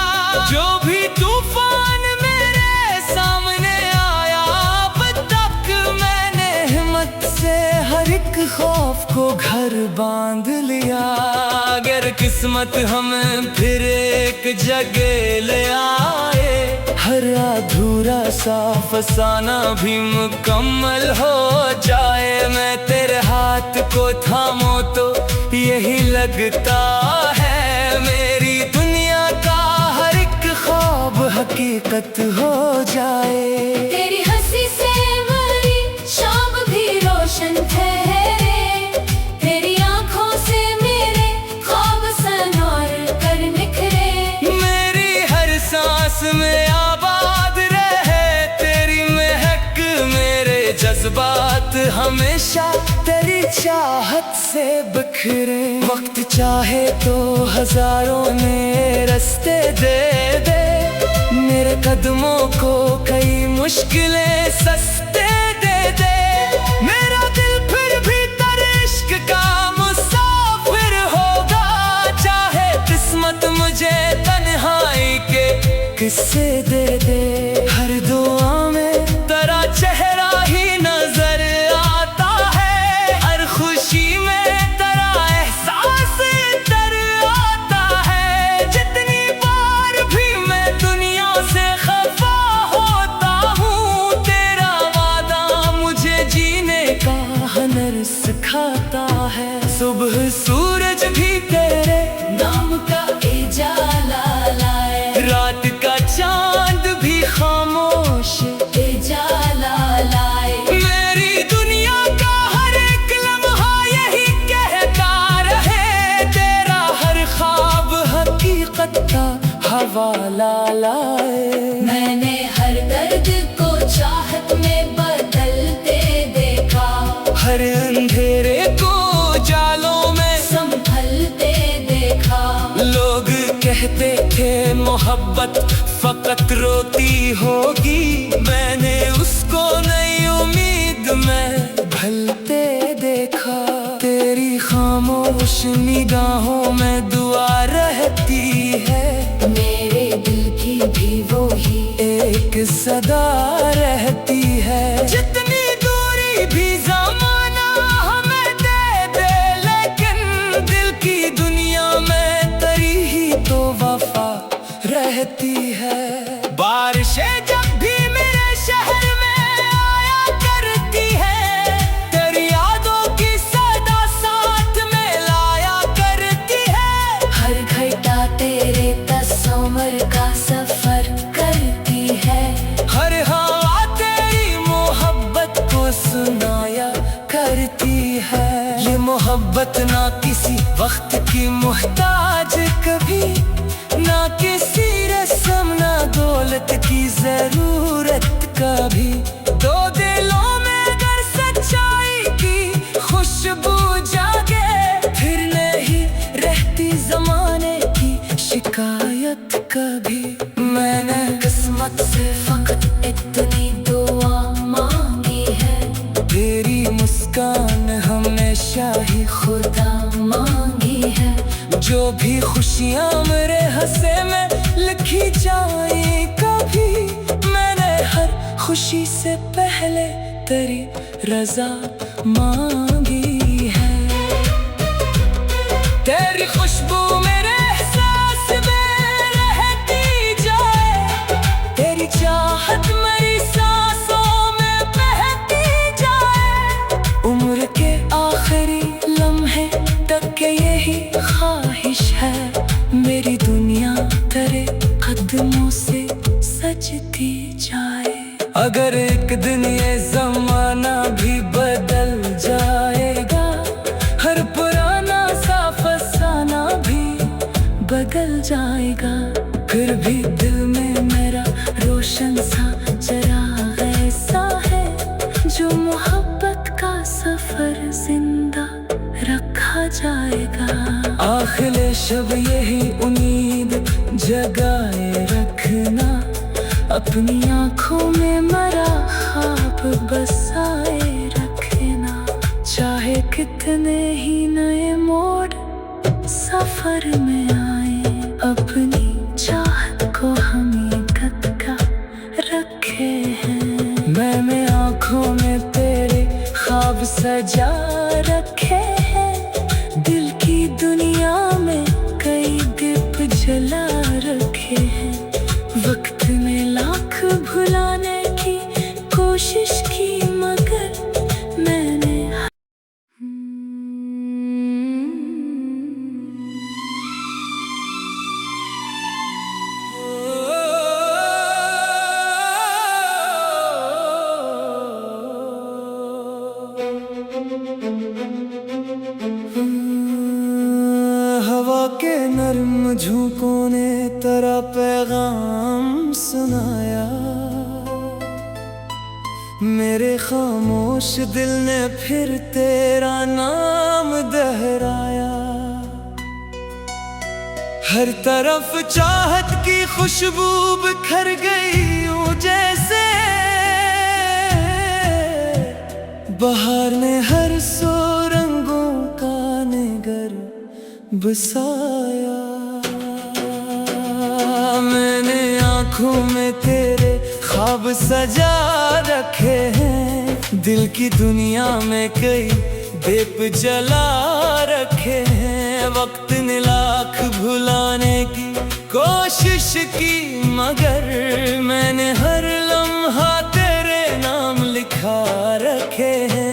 जो भी तूफान मेरे सामने आया, अब तक मैंने हिम्मत से हर एक खौफ को घर बांध लिया। अगर किस्मत हमें फिर एक जगह ले आए, हर अधूरा सा फसाना भी मुकम्मल हो जाए। मैं तेरे हाथ को थामो तो यही लगता है, मेरी दुनिया का हर एक ख्वाब हकीकत हो जाए। तेरी हंसी से भरी शाम भी रोशन ठहरे, तेरी आंखों से मेरे ख्वाब सनौर कर निखरे। मेरी हर सांस में आबाद रहे तेरी महक, मेरे जज्बात हमेशा तेरी चाहत से बिखरे। वक्त चाहे तो हजारों में रास्ते दे दे, मेरे कदमों को कई मुश्किलें सस्ते दे दे। मेरा दिल फिर भी तेरे इश्क का मुसाफिर होगा, चाहे किस्मत मुझे तन्हाई के किस्से दे दे। हर दुआ में तेरा चेहरा ही नजर आता है, हर खुशी में तेरा एहसास तर आता है। जितनी बार भी मैं दुनिया से खफा होता हूँ, तेरा वादा मुझे जीने का हुनर सिखाता है। सुबह सूरज भी तेरे नाम का उजाला लाए, रात का चांद भी खामोश उजाला लाए। मेरी दुनिया का हर एक लम्हा यही कहता रहे, तेरा हर ख्वाब हकीकत का हवाला लाए। मैंने हर दर्द को चाहत में बदलते देखा, हर अंधेरे को जालों में संभलते देखा। लोग कहते थे मोहब्बत फकत रोती होगी, मैंने उसको नई उम्मीद में ढलते देखा। तेरी खामोश निगाहों में दुआ रहती है, मेरे दिल की भी वो ही एक सदा रहती है। जितनी दूरी भी ज़माना हमें दे दे, लेकिन दिल की दुनिया में तेरी ही तो वफा रहती है। बारिशें जब भी मेरे शहर में आया करती है, तेरी यादों की सदा साथ में लाया करती है। हर घटा तेरे तस्वीर का सफर करती है, हर हवा तेरी मोहब्बत को सुनाया करती है। ये मोहब्बत ना किसी वक्त की मुहताज कभी, ना किसी रस्म ना दौलत की जरूरत कभी। दो दिलों में अगर सच्चाई की खुशबू जागे, फिर नहीं रहती जमाने की शिकायत कभी। मैंने किस्मत से फकत इतनी दुआ मांगी है, तेरी मुस्कान हमेशा ही खुदा मांगी है। जो भी खुशियाँ मेरे हंसे में लिखी जाए कभी, मैंने हर खुशी से पहले तेरी रजा मांगी है। तेरी खुशबू मेरे एहसास में रहती जाए, तेरी चाहत मेरी सांस बदल जाएगा। फिर भी दिल में मेरा रोशन सा चराग ऐसा है, जो मोहब्बत का सफर जिंदा रखा जाएगा। आखिर शब यही उम्मीद जगाए रखना, अपनी आँखों में मरा ख्वाब बसाए रखना। चाहे कितने ही नए मोड़ सफर में आए, अपनी चाहत को हकीकत का रखे हैं। मैंने आँखों में तेरे ख्वाब सजा रखे हैं, दिल की दुनिया में कई दीप जला रखे हैं। वक्त ने लाख भुलाने की कोशिश की, मगर मैंने हवा के नर्म झोंकों ने तेरा पैगाम सुनाया, मेरे खामोश दिल ने फिर तेरा नाम दोहराया। हर तरफ चाहत की खुशबू बिखर गई यूं जैसे बहार ने हर सौ रंगों का निगर बसाया। मैंने आँखों में तेरे ख्वाब सजा रखे हैं, दिल की दुनिया में कई दीप जला रखे हैं। वक्त ने लाख भुलाने की कोशिश की, मगर मैंने हर लम्हा तेरे नाम लिखा रखे हैं।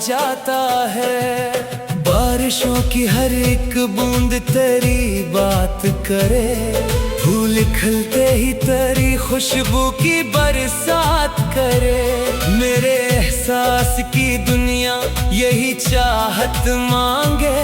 जाता है बारिशों की हर एक बूंद तेरी बात करे, फूल खिलते ही तेरी खुशबू की बरसात करे। मेरे एहसास की दुनिया यही चाहत मांगे,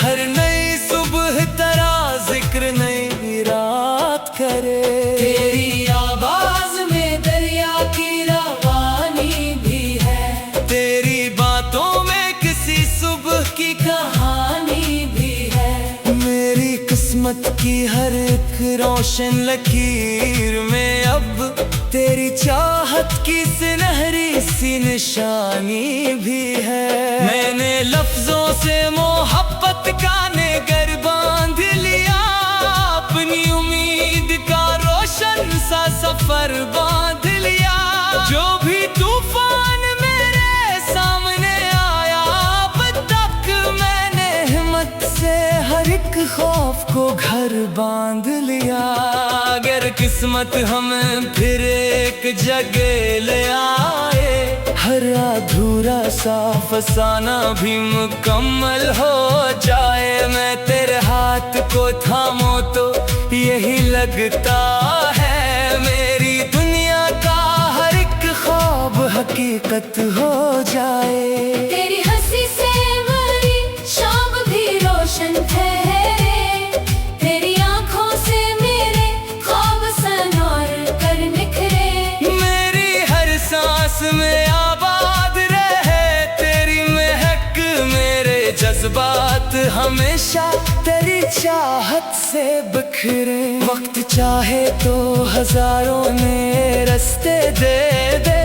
हर नई सुबह तेरा जिक्र नई रात करे। तेरी आवाज में दरिया की रवानी भी है, तेरी बातों में किसी सुबह की कहानी भी है। मेरी किस्मत की हर एक रोशन लकीर में अब तेरी चाहत की सुनहरी सी निशानी भी है। मैंने लफ्जों से मोहब्बत का निगर बांध लिया, अपनी उम्मीद का रोशन सा सफर बांध लिया। जो भी तूफान मेरे सामने आया, अब तक मैंने हिम्मत से हर एक खौफ को घर बांध लिया। अगर किस्मत हमें फिर एक जगह ले आए, हर अधूरा सा फसाना भी मुकम्मल हो जाए। मैं तेरे हाथ को थामो तो यही लगता है, मेरी दुनिया का हर एक ख्वाब हकीकत हो जाए। तेरी हंसी से भरी शाम भी रोशन ठहरे, तेरी आंखों से मेरे ख्वाब सनौर कर निखरे। मेरी हर सांस में आबाद रहे तेरी महक, मेरे जज्बात हमेशा तेरी चाहत से बिखरे। वक्त चाहे तो हजारों नए रास्ते दे दे,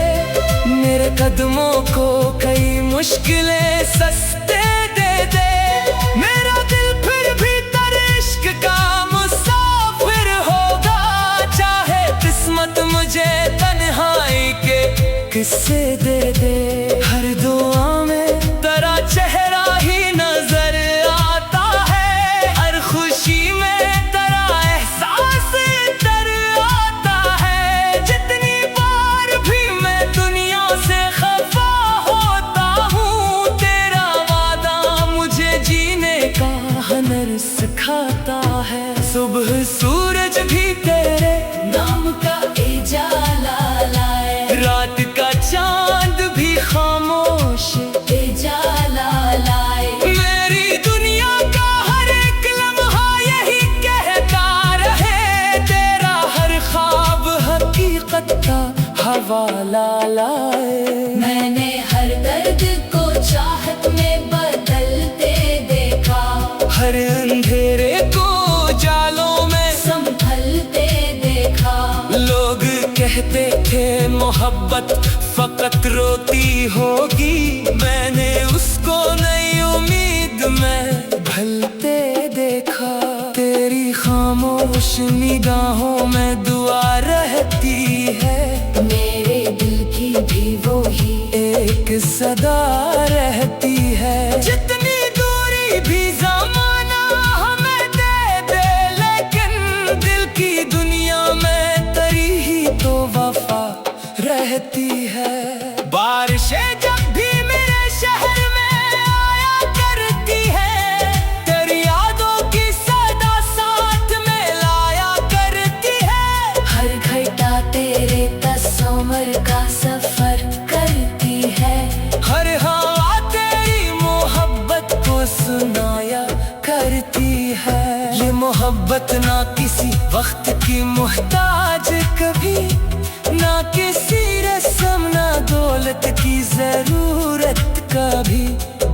मेरे कदमों को कई मुश्किलें सस्ते दे दे। मेरा दिल फिर भी तेरे इश्क का मुसाफिर होगा, चाहे किस्मत मुझे तन्हाई के किस्से दे दे। हर दुआ में तेरा चेहरा ही नजर आता है, हर खुशी में तेरा एहसास इतर आता है। सुबह सूरज भी तेरे नाम का उजाला लाए, रात का चांद भी खामोश उजाला लाए। मेरी दुनिया का हर एक लम्हा यही कहता रहे, तेरा हर ख्वाब हकीकत का हवाला लाए। मैंने हर दर्द को चाहत में बदलते देखा, हर अंधेरे को जालों में संभलते देखा। लोग कहते थे मोहब्बत फकत रोती होगी, मैंने उसको नई उम्मीद में ढलते देखा। तेरी खामोश निगाहों में दुआ रहती है, मेरे दिल की भी वो ही एक सदा रहती है। जितनी दूरी भी ज़माना हमें दे दे, लेकिन दिल की दुनिया में तेरी ही तो वफा रहती है। बारिशें जब भी मेरे शहर में आया करती है, तेरी यादों की सदा साथ में लाया करती है। हर घटा तेरे तस्वीर का सफर करती है, हर हवा तेरी मोहब्बत को सुनाया करती है। ये मोहब्बत ना किसी वक्त की मुहताज कभी, ना किसी रस्म ना दौलत की जरूरत कभी।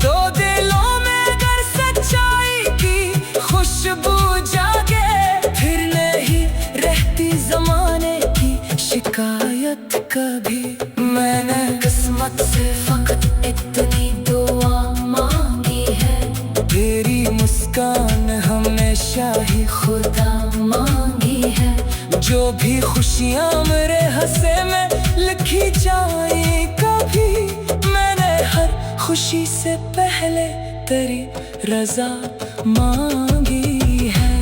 दो दिलों में अगर सच्चाई की खुशबू जागे, फिर नहीं रहती जमाने की शिकायत कभी। मैंने किस्मत से फकत इतनी दुआ मांगी है, तेरी मुस्कान हमेशा ही खुदा मांगी है। जो भी खुशियाँ मेरे हंसे में लिखी जाए कभी, मैंने हर खुशी से पहले तेरी रजा मांगी है।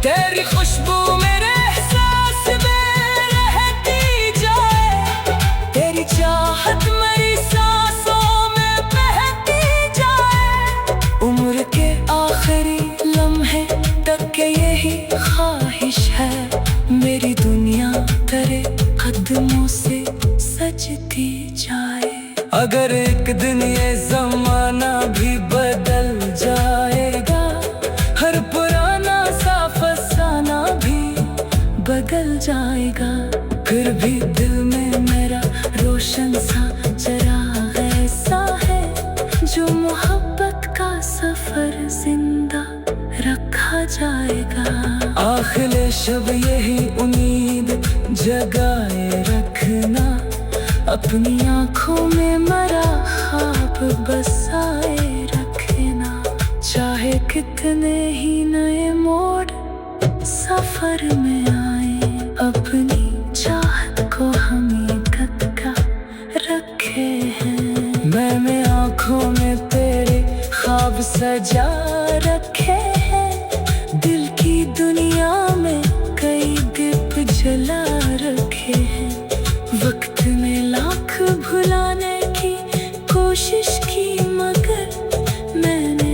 तेरी खुशबू मेरे एहसास में रहती जाए, तेरी चाहत मेरी सांसों में बहती जाए। उम्र के आखिरी लम्हे तक के यही ख्वाहिश है, मेरी दुनिया तेरे कदमों से सजती जाए। अगर एक दिन ये जमाना भी बदल जाएगा, हर पुराना सा फसाना भी बदल जाएगा, फिर भी दिल में मेरा रोशन सा चिराग ऐसा है, जो मोहब्बत का सफर जिंदा रखा जाएगा। आखिर शब यही उम्मीद जगाए रखना, अपनी आँखों में मरा ख्वाब बसाए रखना। चाहे कितने ही नए मोड़ सफर में आए, अपनी चाहत को हकीकत का रखे हैं। मैंने आँखों में तेरे ख्वाब सजा रखे हैं, दिल की दुनिया में कई दीप जला रखे हैं। वक्त में लाख भुलाने की कोशिश की, मगर मैंने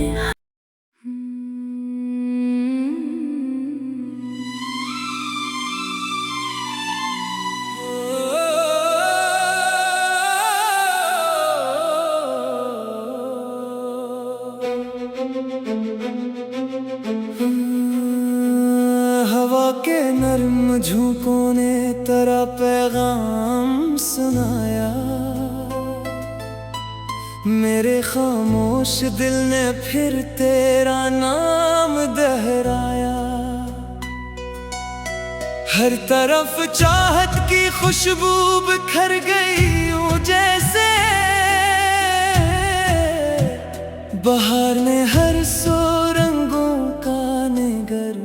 हवा के नर्म झोंकों ने तेरा पैगाम सुनाया, मेरे खामोश दिल ने फिर तेरा नाम दोहराया। हर तरफ चाहत की खुशबू बिखर गई यूं जैसे, बहार ने हर सौ रंगों का निगर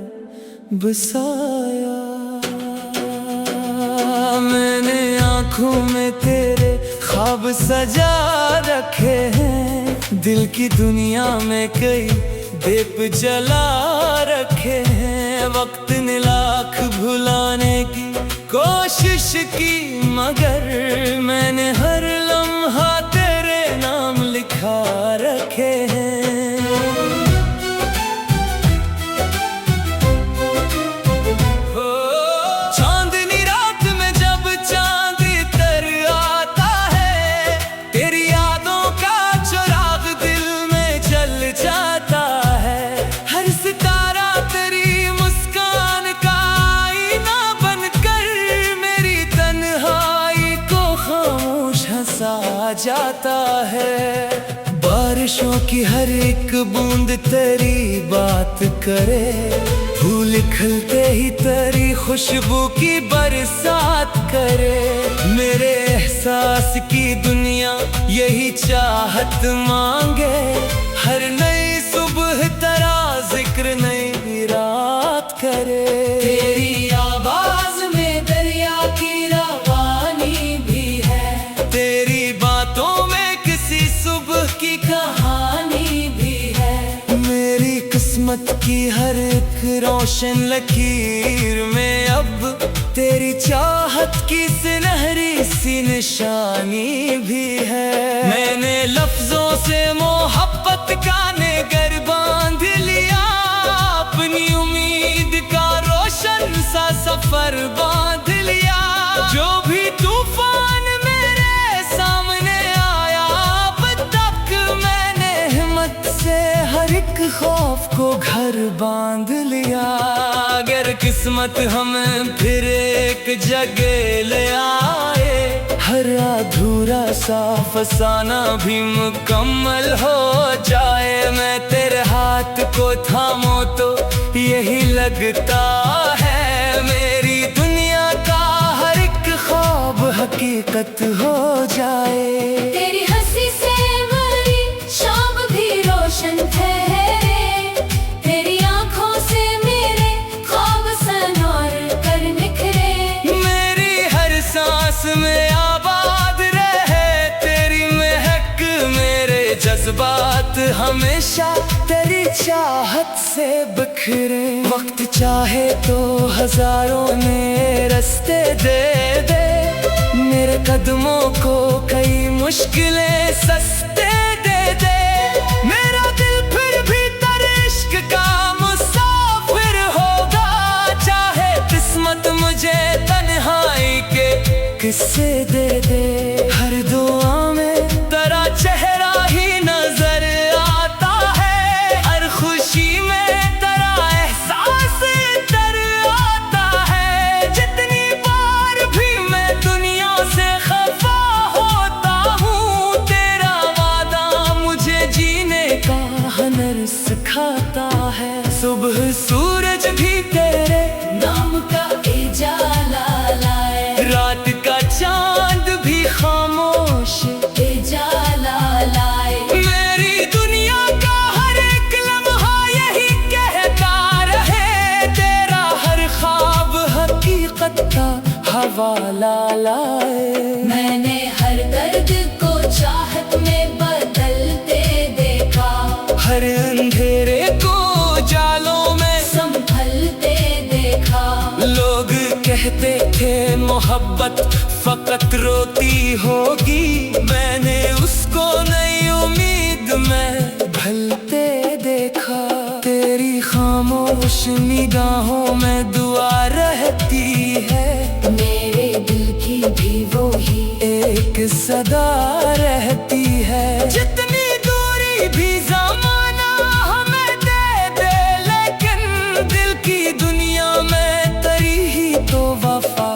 बसाया। मैंने आँखों में तेरे ख्वाब सजा रखे हैं, दिल की दुनिया में कई दीप जला रखे हैं। वक्त ने लाख भुलाने की कोशिश की, मगर मैंने हर लम्हा तेरे नाम लिखा रखे हैं। जाता है। बारिशों की हर एक बूंद तेरी बात करे, फूल खिलते ही तेरी खुशबू की बरसात करे। मेरे एहसास की दुनिया यही चाहत मांगे, हर नई सुबह तेरा जिक्र नई रात करे। तेरी आवाज में दरिया की रवानी भी है, तेरी बातों में किसी सुबह की कहानी भी है। मेरी किस्मत की हर एक रोशन लकीर में अब तेरी चाहत की सुनहरी सी निशानी भी है। मैंने लफ्जों से मोहब्बत का नेगर बांध लिया, अपनी उम्मीद का रोशन सा सफर बांध लिया। जो भी तूफान मेरे सामने आया, अब तक मैंने हिम्मत से हर एक खौफ को घर बांध लिया। अगर किस्मत हमें फिर एक जगह ले आए, हर अधूरा सा फसाना भी मुकम्मल हो जाए। मैं तेरे हाथ को थामो तो यही लगता है, मेरी दुनिया का हर एक ख्वाब हकीकत हो जाए। तेरी हंसी से मेरी शाम भी रोशन ठहरे, तेरी आंखों से मेरे ख्वाब सनौर कर निखरे। मेरी हर सांस में आबाद रहे तेरी महक, मेरे जज्बात हमेशा तेरी चाहत से बिखरे। वक्त चाहे तो हजारों ने रास्ते दे दे, मेरे कदमों को कई मुश्किलें सस्ते दे दे। मेरा दिल फिर भी तेरे इश्क का मुसाफिर होगा, चाहे किस्मत मुझे तन्हाई के किस्से दे दे। हर दुआ में तेरा चेहरा ही नजर आता है, हर खुशी में तेरा एहसास इधर आता है। जितनी बार भी मैं दुनिया से खफा होता हूँ, तेरा वादा मुझे जीने का हुनर सिखाता है। सुबह सूरज भी तेरे नाम का उजाला लाए, रात का चांद भी खामोश उजाला लाए। मेरी दुनिया का हर एक लम्हा यही कहता रहे, तेरा हर ख्वाब हकीकत का हवाला लाए। मैंने हर दर्द को चाहत में बदलते देखा, हर अंधेरे को जालों में संभलते देखा। लोग कहते थे मोहब्बत फकत रोती होगी, मैंने उसको नई उम्मीद में ढलते देखा। तेरी खामोश निगाहों में दुआ रहती है, मेरे दिल की भी वो ही एक सदा रहती है। जितनी दूरी भी ज़माना हमें दे दे, लेकिन दिल की दुनिया में तेरी ही तो वफा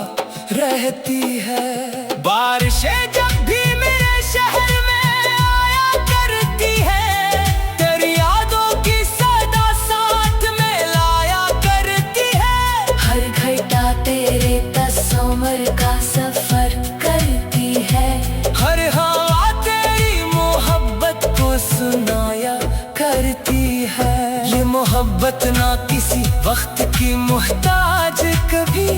रहती है। बारिशें जब भी मेरे शहर में आया करती है, तेरी यादों की सदा साथ में लाया करती है। हर घटा तेरे तस्वीर का सफर करती है, हर हवा तेरी मोहब्बत को सुनाया करती है। ये मोहब्बत ना किसी वक्त की मोहताज कभी,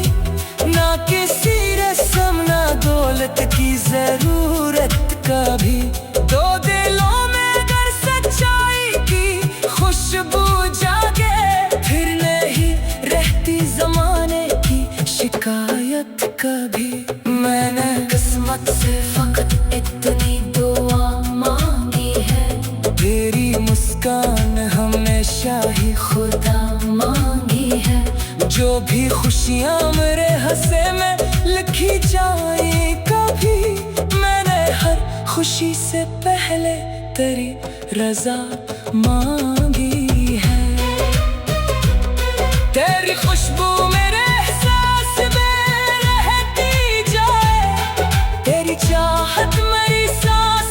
ना किसी रस्म ना दौलत की जरूरत कभी। दो दिलों में अगर सच्चाई की खुशबू जागे, फिर नहीं रहती जमाने की शिकायत कभी। मैंने किस्मत से फकत इतनी दुआ मांगी है, तेरी मुस्कान हमेशा ही खुदा मांगी है। जो भी खुशियाँ मेरे हंसे में लिखी जाए कभी, मैंने हर खुशी से पहले तेरी रजा मांगी है। तेरी खुशबू मेरे एहसास में रहती जाए, तेरी चाहत मेरी सांस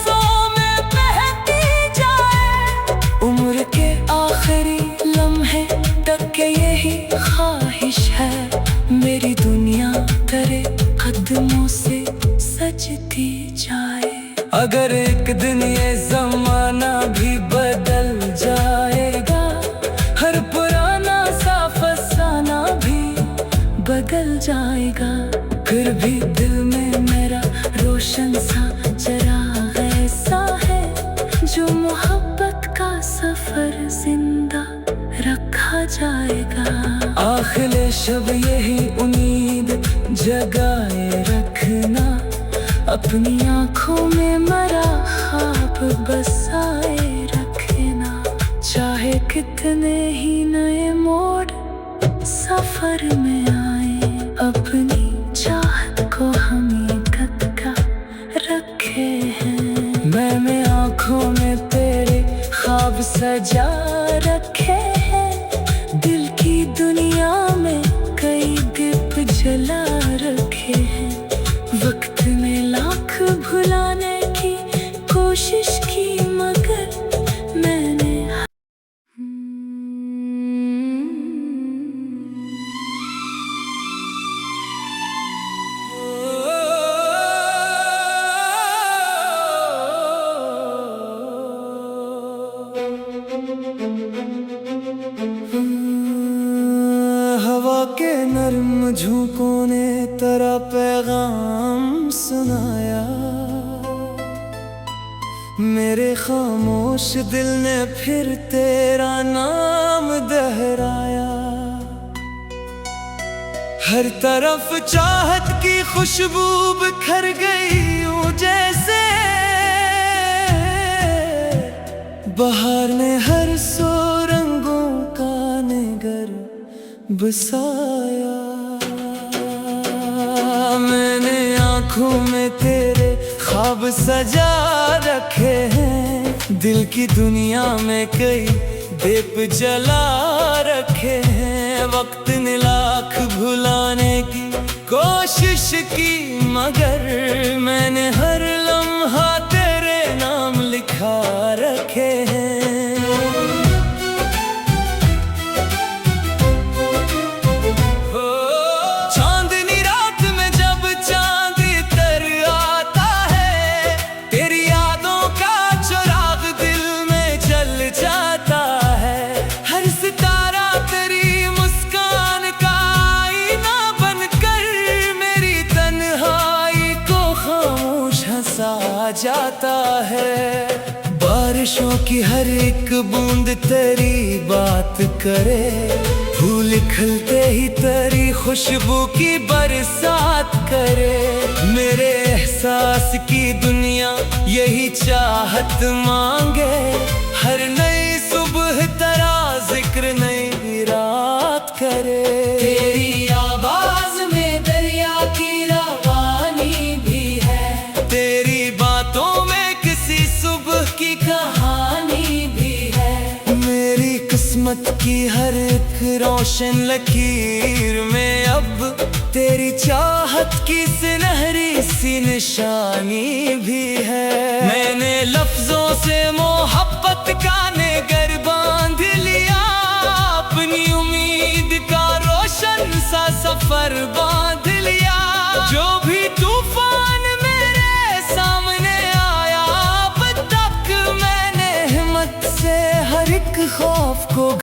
दुनिया तेरे कदमों से सजती जाए। अगर एक दिन ये जमाना भी बदल जाएगा, हर पुराना सा फसाना भी बदल जाएगा, फिर भी दिल में मेरा रोशन सा चराग ऐसा है जो मोहब्बत का सफर जिंदा रखा जाएगा। आखिर शब यही उम्मीद जगाए रखना, अपनी आँखों में मरा ख्वाब बसाए रखना। चाहे कितने ही नए मोड़ सफर में आए, अपनी चाहत को हकीकत का रखे हैं। मैंने आँखों में तेरे ख्वाब सजा रखे हैं, दिल की दुनिया में कई दीप जला रखे हैं। वक्त में लाख भुलाने की कोशिश की, मगर मैंने हवा के नर्म झोंकों ने तेरा पैगाम सुनाया, मेरे खामोश दिल ने फिर तेरा नाम दोहराया। हर तरफ चाहत की खुशबू बिखर गई यूं जैसे बहार ने हर सो रंगों का निगर बसाया। मैंने आँखों में तेरे ख्वाब सजा रखे हैं, दिल की दुनिया में कई दीप जला रखे हैं। वक्त ने लाख भुलाने की कोशिश की, मगर मैंने हर लम्हा तेरे नाम लिखा रखे हैं। चांदनी रात में जब चांद तर आता है, तेरी यादों का चिराग दिल में जल जाता है। हर सितारा तेरी मुस्कान का आईना बनकर मेरी तन्हाई को खामोश हंसा जाता है। बारिशों की हर एक बूंद तेरी बात करे, फूल खिलते ही तेरी खुशबू की बरसात करे। मेरे एहसास की दुनिया यही चाहत मांगे, हर नई सुबह तेरा जिक्र नई रात करे। तेरी आवाज में दरिया की रवानी भी है, तेरी बातों में किसी सुबह की कहानी भी है। मेरी किस्मत की हर एक रोशन लकीर में अब तेरी चाहत की सुनहरी सी निशानी भी है।